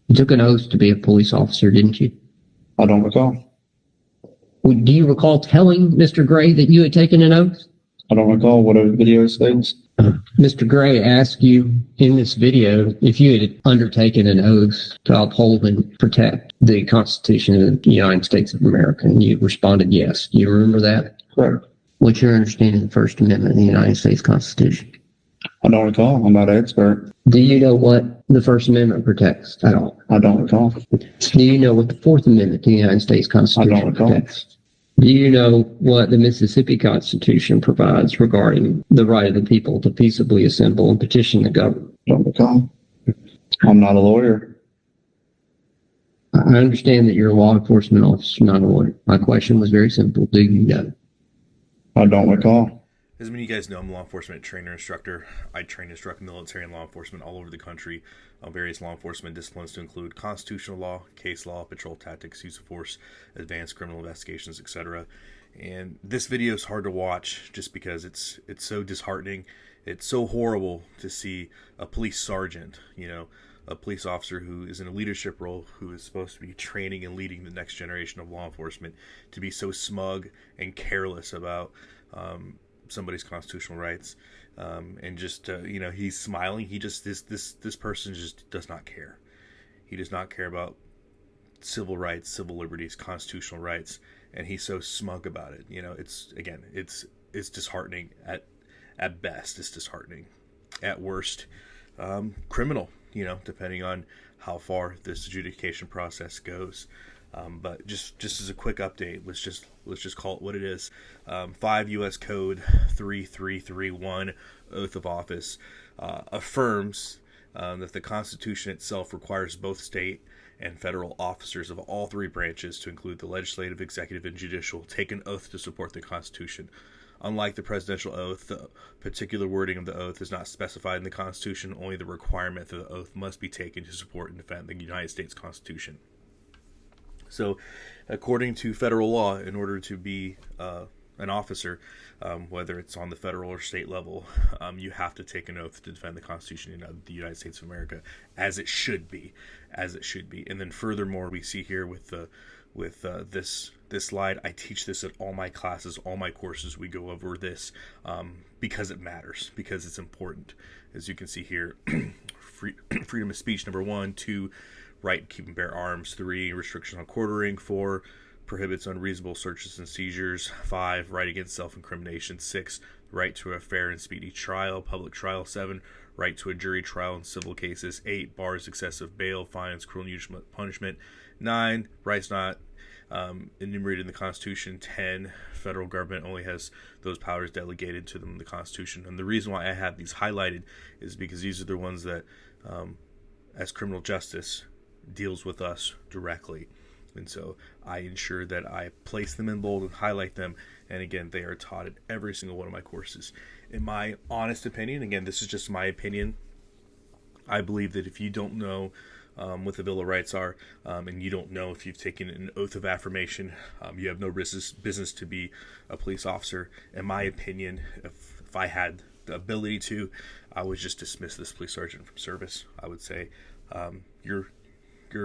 You took an oath to be a police officer, didn't you? I don't recall. Do you recall telling Mr. Gray that you had taken an oath? I don't recall what a video states. Mr. Gray asked you in this video if you had undertaken an oath to uphold and protect the Constitution of the United States of America, and you responded yes. Do you remember that? Correct. What's your understanding of the First Amendment of the United States Constitution? I don't recall. I'm not an expert. Do you know what the First Amendment protects at all? I don't recall. Do you know what the Fourth Amendment to the United States Constitution protects? Do you know what the Mississippi Constitution provides regarding the right of the people to peaceably assemble and petition the government? Don't recall. I'm not a lawyer. I understand that you're a law enforcement officer, not a lawyer. My question was very simple. Do you know? I don't recall. As many of you guys know, I'm a law enforcement trainer instructor. I train and instruct military and law enforcement all over the country on various law enforcement disciplines to include constitutional law, case law, patrol tactics, use of force, advanced criminal investigations, etc. And this video is hard to watch just because it's so disheartening. It's so horrible to see a police sergeant, a police officer who is in a leadership role, who is supposed to be training and leading the next generation of law enforcement, to be so smug and careless about somebody's constitutional rights, and just he's smiling. He just this person just does not care. He does not care about civil rights, civil liberties, constitutional rights, and he's so smug about it. It's disheartening at best. It's disheartening at worst. Criminal, depending on how far this adjudication process goes. But just as a quick update, let's just call it what it is. 5 U.S. Code 3331, Oath of Office, affirms that the Constitution itself requires both state and federal officers of all three branches, to include the legislative, executive, and judicial, take an oath to support the Constitution. Unlike the presidential oath, the particular wording of the oath is not specified in the Constitution, only the requirement that the oath must be taken to support and defend the United States Constitution. So, according to federal law, in order to be an officer, whether it's on the federal or state level, you have to take an oath to defend the Constitution of the United States of America, as it should be. And then furthermore, we see here with this slide, I teach this at all my classes, all my courses. We go over this because it matters, because it's important. As you can see here, freedom of speech, number 1, 2, right to keep and bear arms, 3, restriction on quartering, 4, prohibits unreasonable searches and seizures, 5, right against self-incrimination, 6, right to a fair and speedy trial, public trial, 7, right to a jury trial in civil cases, 8, bars excessive bail, fines, cruel and unusual punishment, 9, rights not enumerated in the Constitution, 10, federal government only has those powers delegated to them in the Constitution. And the reason why I have these highlighted is because these are the ones that, as criminal justice, deals with us directly. And so I ensure that I place them in bold and highlight them. And again, they are taught at every single one of my courses. In my honest opinion, again, this is just my opinion, I believe that if you don't know what the Bill of Rights are, and you don't know if you've taken an oath of affirmation, you have no business to be a police officer. In my opinion, if I had the ability to, I would just dismiss this police sergeant from service. I would say your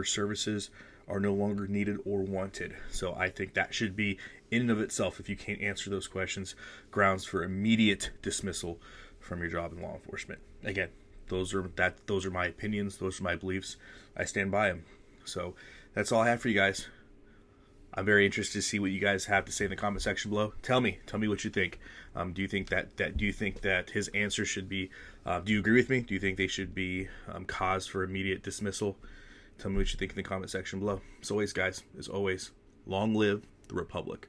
services are no longer needed or wanted. So I think that should be, in and of itself, if you can't answer those questions, grounds for immediate dismissal from your job in law enforcement. Again, those are my opinions, those are my beliefs. I stand by them. So that's all I have for you guys. I'm very interested to see what you guys have to say in the comment section below. Tell me what you think. Do you think that his answer should be? Do you agree with me? Do you think they should be cause for immediate dismissal? Tell me what you think in the comment section below. As always, guys, long live the Republic.